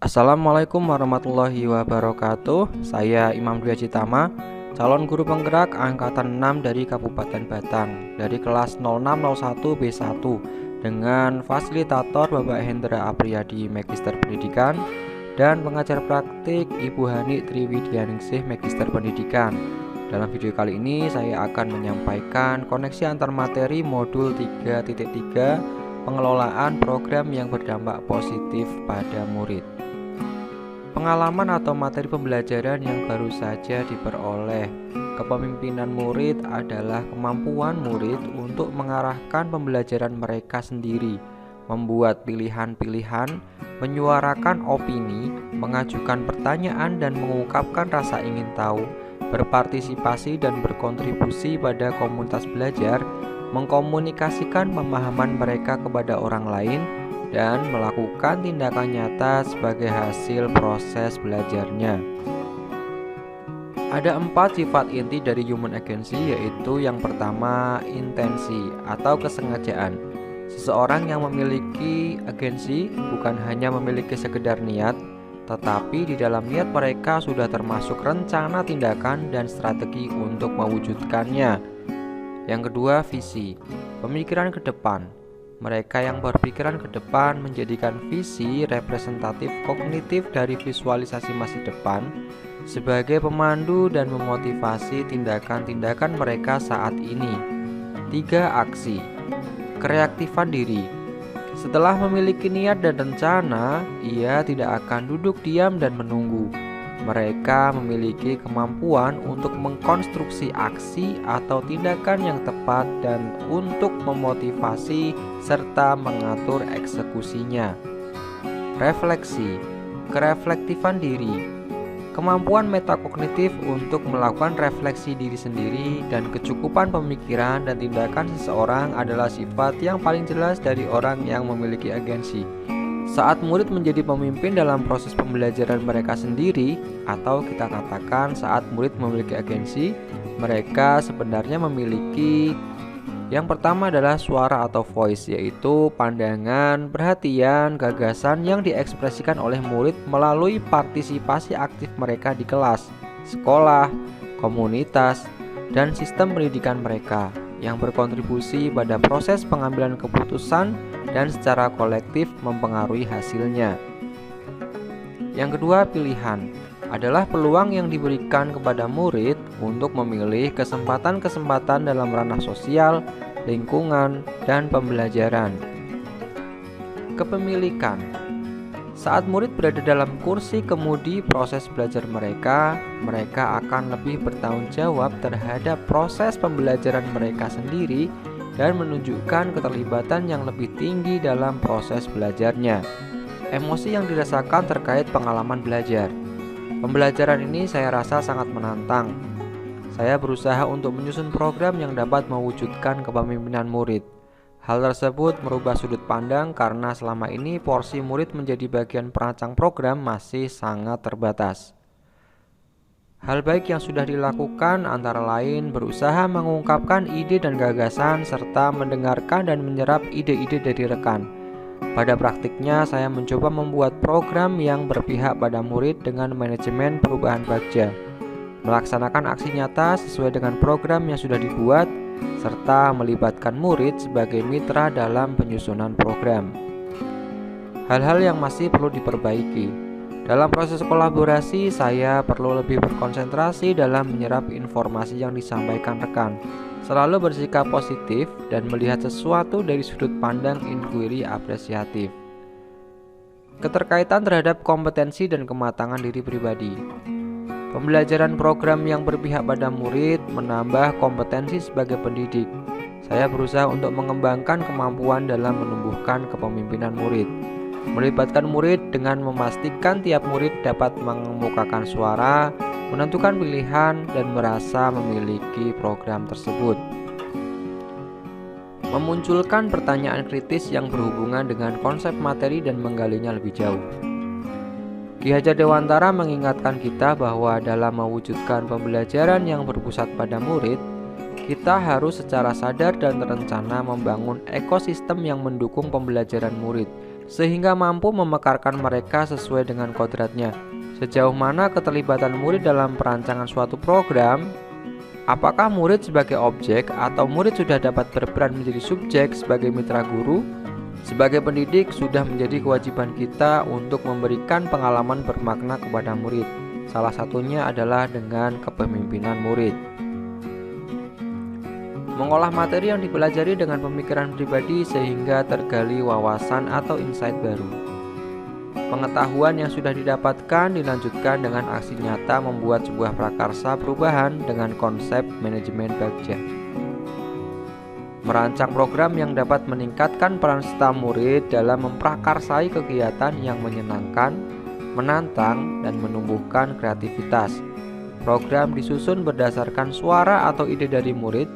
Assalamualaikum warahmatullahi wabarakatuh. Saya Imam Dwi Citama, calon guru penggerak angkatan 6 dari Kabupaten Batang, dari kelas 0601 B1 dengan fasilitator Bapak Hendra Apriyadi Magister Pendidikan dan pengajar praktik Ibu Hani Triwidianingsih Magister Pendidikan. Dalam video kali ini saya akan menyampaikan koneksi antar materi modul 3.3 pengelolaan program yang berdampak positif pada murid. Pengalaman atau materi pembelajaran yang baru saja diperoleh. Kepemimpinan murid adalah kemampuan murid untuk mengarahkan pembelajaran mereka sendiri, membuat pilihan-pilihan, menyuarakan opini, mengajukan pertanyaan dan mengungkapkan rasa ingin tahu, berpartisipasi dan berkontribusi pada komunitas belajar, mengkomunikasikan pemahaman mereka kepada orang lain, dan melakukan tindakan nyata sebagai hasil proses belajarnya. Ada 4 sifat inti dari human agency, yaitu yang pertama, intensi atau kesengajaan. Seseorang yang memiliki agensi bukan hanya memiliki sekedar niat, tetapi di dalam niat mereka sudah termasuk rencana tindakan dan strategi untuk mewujudkannya. Yang kedua, visi, pemikiran ke depan. Mereka yang berpikiran ke depan menjadikan visi representatif kognitif dari visualisasi masa depan sebagai pemandu dan memotivasi tindakan-tindakan mereka saat ini. 3. Aksi, kereaktifan diri. Setelah memiliki niat dan rencana, ia tidak akan duduk diam dan menunggu. Mereka memiliki kemampuan untuk mengkonstruksi aksi atau tindakan yang tepat dan untuk memotivasi serta mengatur eksekusinya. Refleksi, kereflektifan diri. Kemampuan metakognitif untuk melakukan refleksi diri sendiri dan kecukupan pemikiran dan tindakan seseorang adalah sifat yang paling jelas dari orang yang memiliki agensi. Saat murid menjadi pemimpin dalam proses pembelajaran mereka sendiri, atau kita katakan saat murid memiliki agensi, mereka sebenarnya memiliki yang pertama adalah suara atau voice, yaitu pandangan, perhatian, gagasan yang diekspresikan oleh murid melalui partisipasi aktif mereka di kelas, sekolah, komunitas, dan sistem pendidikan mereka yang berkontribusi pada proses pengambilan keputusan dan secara kolektif mempengaruhi hasilnya. Yang kedua, pilihan adalah peluang yang diberikan kepada murid untuk memilih kesempatan-kesempatan dalam ranah sosial, lingkungan, dan pembelajaran. Kepemilikan. Saat murid berada dalam kursi kemudi proses belajar mereka akan lebih bertanggung jawab terhadap proses pembelajaran mereka sendiri dan menunjukkan keterlibatan yang lebih tinggi dalam proses belajarnya. Emosi yang dirasakan terkait pengalaman belajar. Pembelajaran ini saya rasa sangat menantang. Saya berusaha untuk menyusun program yang dapat mewujudkan kepemimpinan murid. Hal tersebut merubah sudut pandang karena selama ini porsi murid menjadi bagian perancang program masih sangat terbatas. Hal baik yang sudah dilakukan antara lain berusaha mengungkapkan ide dan gagasan serta mendengarkan dan menyerap ide-ide dari rekan. Pada praktiknya saya mencoba membuat program yang berpihak pada murid dengan manajemen perubahan bagja, melaksanakan aksi nyata sesuai dengan program yang sudah dibuat, serta melibatkan murid sebagai mitra dalam penyusunan program. Hal-hal yang masih perlu diperbaiki. Dalam proses kolaborasi, saya perlu lebih berkonsentrasi dalam menyerap informasi yang disampaikan rekan, selalu bersikap positif dan melihat sesuatu dari sudut pandang inquiry apresiatif. Keterkaitan terhadap kompetensi dan kematangan diri pribadi. Pembelajaran program yang berpihak pada murid menambah kompetensi sebagai pendidik. Saya berusaha untuk mengembangkan kemampuan dalam menumbuhkan kepemimpinan murid, melibatkan murid dengan memastikan tiap murid dapat mengemukakan suara, menentukan pilihan, dan merasa memiliki program tersebut. Memunculkan pertanyaan kritis yang berhubungan dengan konsep materi dan menggalinya lebih jauh. Ki Hajar Dewantara mengingatkan kita bahwa dalam mewujudkan pembelajaran yang berpusat pada murid, kita harus secara sadar dan terencana membangun ekosistem yang mendukung pembelajaran murid, sehingga mampu memekarkan mereka sesuai dengan kodratnya. Sejauh mana keterlibatan murid dalam perancangan suatu program? Apakah murid sebagai objek atau murid sudah dapat berperan menjadi subjek sebagai mitra guru? Sebagai pendidik, sudah menjadi kewajiban kita untuk memberikan pengalaman bermakna kepada murid. Salah satunya adalah dengan kepemimpinan murid. Mengolah materi yang dipelajari dengan pemikiran pribadi sehingga tergali wawasan atau insight baru. Pengetahuan yang sudah didapatkan dilanjutkan dengan aksi nyata membuat sebuah prakarsa perubahan dengan konsep manajemen bagja. Merancang program yang dapat meningkatkan peran serta murid dalam memprakarsai kegiatan yang menyenangkan, menantang, dan menumbuhkan kreativitas. Program disusun berdasarkan suara atau ide dari murid,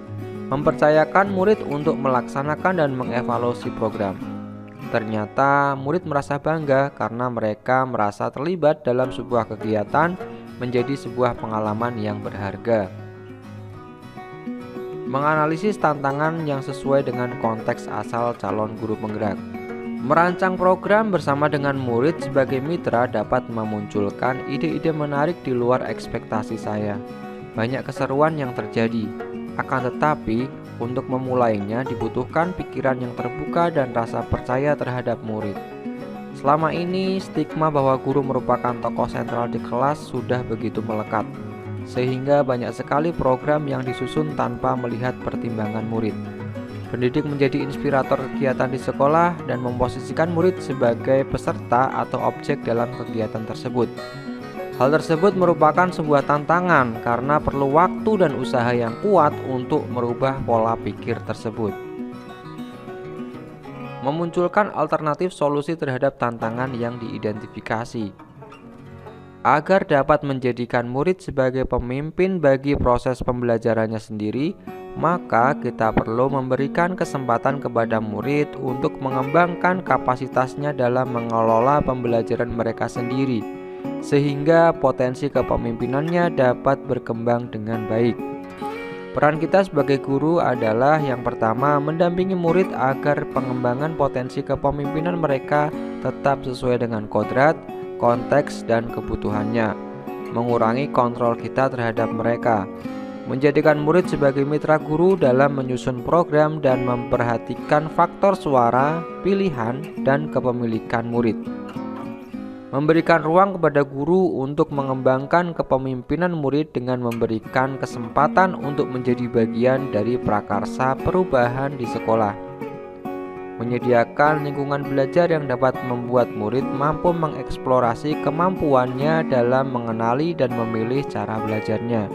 mempercayakan murid untuk melaksanakan dan mengevaluasi program. Ternyata murid merasa bangga karena mereka merasa terlibat dalam sebuah kegiatan menjadi sebuah pengalaman yang berharga. Menganalisis tantangan yang sesuai dengan konteks asal calon guru penggerak. Merancang program bersama dengan murid sebagai mitra dapat memunculkan ide-ide menarik di luar ekspektasi saya. Banyak keseruan yang terjadi. Akan tetapi, untuk memulainya dibutuhkan pikiran yang terbuka dan rasa percaya terhadap murid. Selama ini, stigma bahwa guru merupakan tokoh sentral di kelas sudah begitu melekat, sehingga banyak sekali program yang disusun tanpa melihat pertimbangan murid. Pendidik menjadi inspirator kegiatan di sekolah dan memposisikan murid sebagai peserta atau objek dalam kegiatan tersebut. Hal tersebut merupakan sebuah tantangan karena perlu waktu dan usaha yang kuat untuk merubah pola pikir tersebut. Memunculkan alternatif solusi terhadap tantangan yang diidentifikasi. Agar dapat menjadikan murid sebagai pemimpin bagi proses pembelajarannya sendiri, maka kita perlu memberikan kesempatan kepada murid untuk mengembangkan kapasitasnya dalam mengelola pembelajaran mereka sendiri, sehingga potensi kepemimpinannya dapat berkembang dengan baik. Peran kita sebagai guru adalah yang pertama, mendampingi murid agar pengembangan potensi kepemimpinan mereka tetap sesuai dengan kodrat, konteks, dan kebutuhannya. Mengurangi kontrol kita terhadap mereka. Menjadikan murid sebagai mitra guru dalam menyusun program dan memperhatikan faktor suara, pilihan, dan kepemilikan murid. Memberikan ruang kepada guru untuk mengembangkan kepemimpinan murid dengan memberikan kesempatan untuk menjadi bagian dari prakarsa perubahan di sekolah. Menyediakan lingkungan belajar yang dapat membuat murid mampu mengeksplorasi kemampuannya dalam mengenali dan memilih cara belajarnya.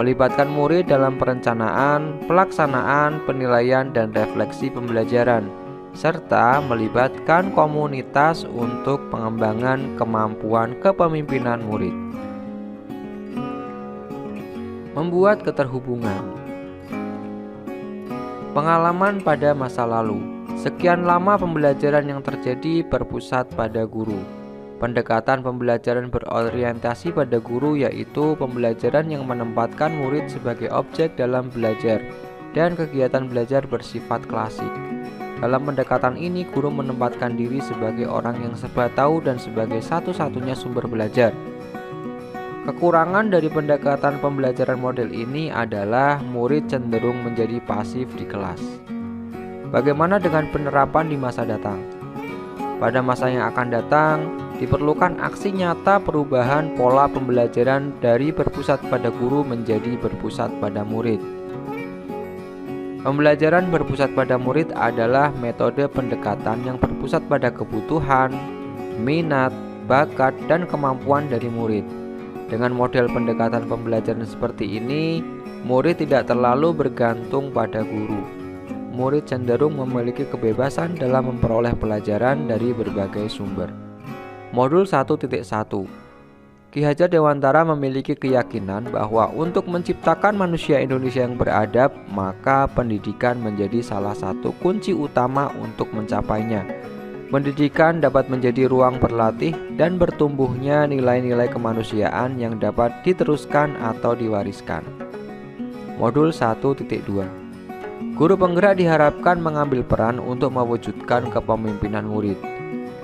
Melibatkan murid dalam perencanaan, pelaksanaan, penilaian, dan refleksi pembelajaran, serta melibatkan komunitas untuk pengembangan kemampuan kepemimpinan murid. Membuat keterhubungan. Pengalaman pada masa lalu. Sekian lama pembelajaran yang terjadi berpusat pada guru. Pendekatan pembelajaran berorientasi pada guru yaitu pembelajaran yang menempatkan murid sebagai objek dalam belajar dan kegiatan belajar bersifat klasik. Dalam pendekatan ini, guru menempatkan diri sebagai orang yang serba tahu dan sebagai satu-satunya sumber belajar. Kekurangan dari pendekatan pembelajaran model ini adalah murid cenderung menjadi pasif di kelas. Bagaimana dengan penerapan di masa datang? Pada masa yang akan datang, diperlukan aksi nyata perubahan pola pembelajaran dari berpusat pada guru menjadi berpusat pada murid. Pembelajaran berpusat pada murid adalah metode pendekatan yang berpusat pada kebutuhan, minat, bakat, dan kemampuan dari murid. Dengan model pendekatan pembelajaran seperti ini, murid tidak terlalu bergantung pada guru. Murid cenderung memiliki kebebasan dalam memperoleh pelajaran dari berbagai sumber. Modul 1.1. Ki Hajar Dewantara memiliki keyakinan bahwa untuk menciptakan manusia Indonesia yang beradab, maka pendidikan menjadi salah satu kunci utama untuk mencapainya. Pendidikan dapat menjadi ruang berlatih dan bertumbuhnya nilai-nilai kemanusiaan yang dapat diteruskan atau diwariskan. Modul 1.2. Guru penggerak diharapkan mengambil peran untuk mewujudkan kepemimpinan murid.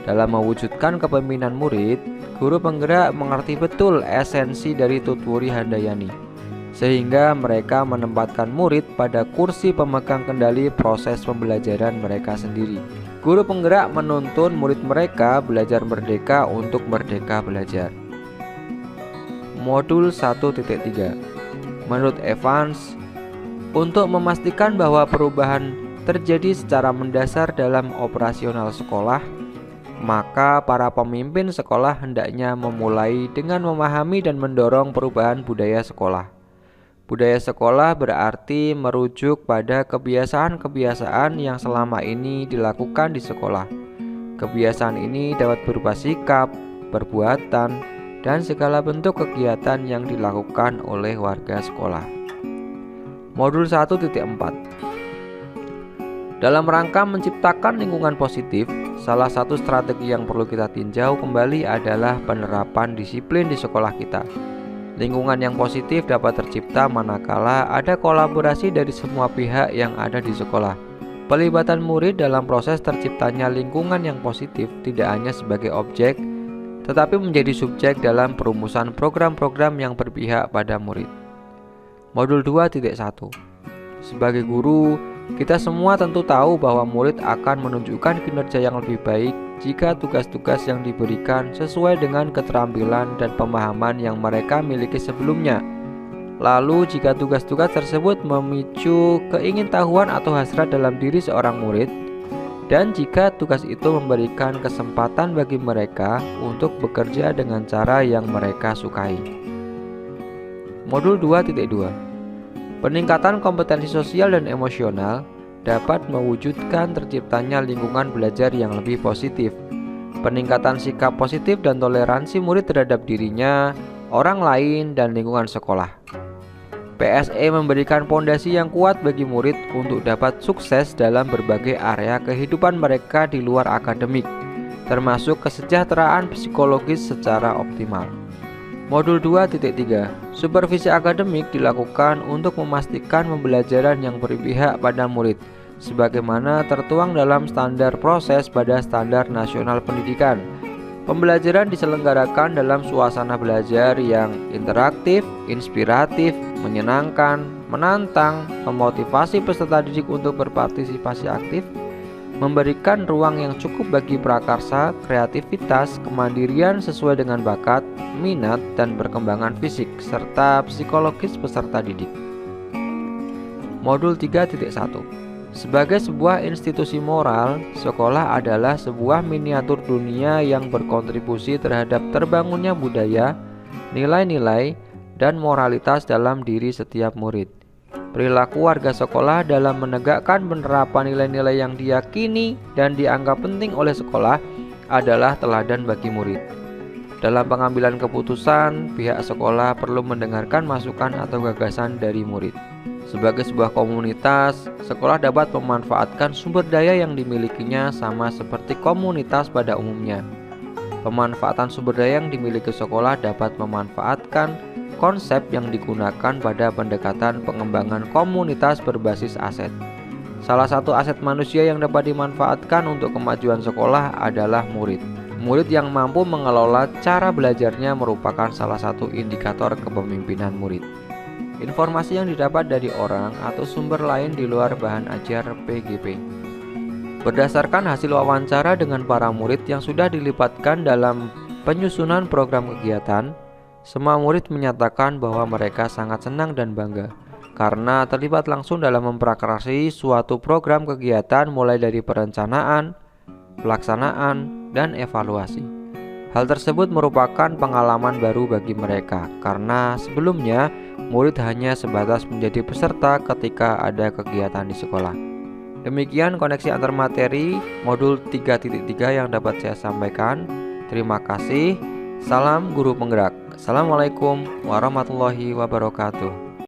Dalam mewujudkan kepemimpinan murid, guru penggerak mengerti betul esensi dari Tutwuri Handayani, sehingga mereka menempatkan murid pada kursi pemegang kendali proses pembelajaran mereka sendiri. Guru penggerak menuntun murid mereka belajar merdeka untuk merdeka belajar. Modul 1.3. Menurut Evans, untuk memastikan bahwa perubahan terjadi secara mendasar dalam operasional sekolah, maka para pemimpin sekolah hendaknya memulai dengan memahami dan mendorong perubahan budaya sekolah. Budaya sekolah berarti merujuk pada kebiasaan-kebiasaan yang selama ini dilakukan di sekolah. Kebiasaan ini dapat berupa sikap, perbuatan, dan segala bentuk kegiatan yang dilakukan oleh warga sekolah. Modul 1.4. Dalam rangka menciptakan lingkungan positif, salah satu strategi yang perlu kita tinjau kembali adalah penerapan disiplin di sekolah kita. Lingkungan yang positif dapat tercipta manakala ada kolaborasi dari semua pihak yang ada di sekolah. Pelibatan murid dalam proses terciptanya lingkungan yang positif tidak hanya sebagai objek, tetapi menjadi subjek dalam perumusan program-program yang berpihak pada murid. Modul 2.1. Sebagai guru, kita semua tentu tahu bahwa murid akan menunjukkan kinerja yang lebih baik jika tugas-tugas yang diberikan sesuai dengan keterampilan dan pemahaman yang mereka miliki sebelumnya. Lalu, jika tugas-tugas tersebut memicu keingintahuan atau hasrat dalam diri seorang murid, dan jika tugas itu memberikan kesempatan bagi mereka untuk bekerja dengan cara yang mereka sukai. Modul 2.2. Peningkatan kompetensi sosial dan emosional dapat mewujudkan terciptanya lingkungan belajar yang lebih positif. Peningkatan sikap positif dan toleransi murid terhadap dirinya, orang lain, dan lingkungan sekolah. PSE memberikan fondasi yang kuat bagi murid untuk dapat sukses dalam berbagai area kehidupan mereka di luar akademik, termasuk kesejahteraan psikologis secara optimal. Modul 2.3. Supervisi akademik dilakukan untuk memastikan pembelajaran yang berpihak pada murid, sebagaimana tertuang dalam standar proses pada Standar Nasional Pendidikan. Pembelajaran diselenggarakan dalam suasana belajar yang interaktif, inspiratif, menyenangkan, menantang, memotivasi peserta didik untuk berpartisipasi aktif, memberikan ruang yang cukup bagi prakarsa, kreativitas, kemandirian sesuai dengan bakat, minat, dan perkembangan fisik, serta psikologis peserta didik. Modul 3.1. Sebagai sebuah institusi moral, sekolah adalah sebuah miniatur dunia yang berkontribusi terhadap terbangunnya budaya, nilai-nilai, dan moralitas dalam diri setiap murid. Perilaku warga sekolah dalam menegakkan penerapan nilai-nilai yang diyakini dan dianggap penting oleh sekolah adalah teladan bagi murid. Dalam pengambilan keputusan, pihak sekolah perlu mendengarkan masukan atau gagasan dari murid. Sebagai sebuah komunitas, sekolah dapat memanfaatkan sumber daya yang dimilikinya sama seperti komunitas pada umumnya. Pemanfaatan sumber daya yang dimiliki sekolah dapat memanfaatkan konsep yang digunakan pada pendekatan pengembangan komunitas berbasis aset. Salah satu aset manusia yang dapat dimanfaatkan untuk kemajuan sekolah adalah murid. Murid yang mampu mengelola cara belajarnya merupakan salah satu indikator kepemimpinan murid. Informasi yang didapat dari orang atau sumber lain di luar bahan ajar PGP. Berdasarkan hasil wawancara dengan para murid yang sudah dilibatkan dalam penyusunan program kegiatan, semua murid menyatakan bahwa mereka sangat senang dan bangga karena terlibat langsung dalam memprakarsa suatu program kegiatan mulai dari perencanaan, pelaksanaan, dan evaluasi. Hal tersebut merupakan pengalaman baru bagi mereka karena sebelumnya murid hanya sebatas menjadi peserta ketika ada kegiatan di sekolah. Demikian koneksi antar materi modul 3.3 yang dapat saya sampaikan. Terima kasih. Salam guru penggerak. Assalamualaikum warahmatullahi wabarakatuh.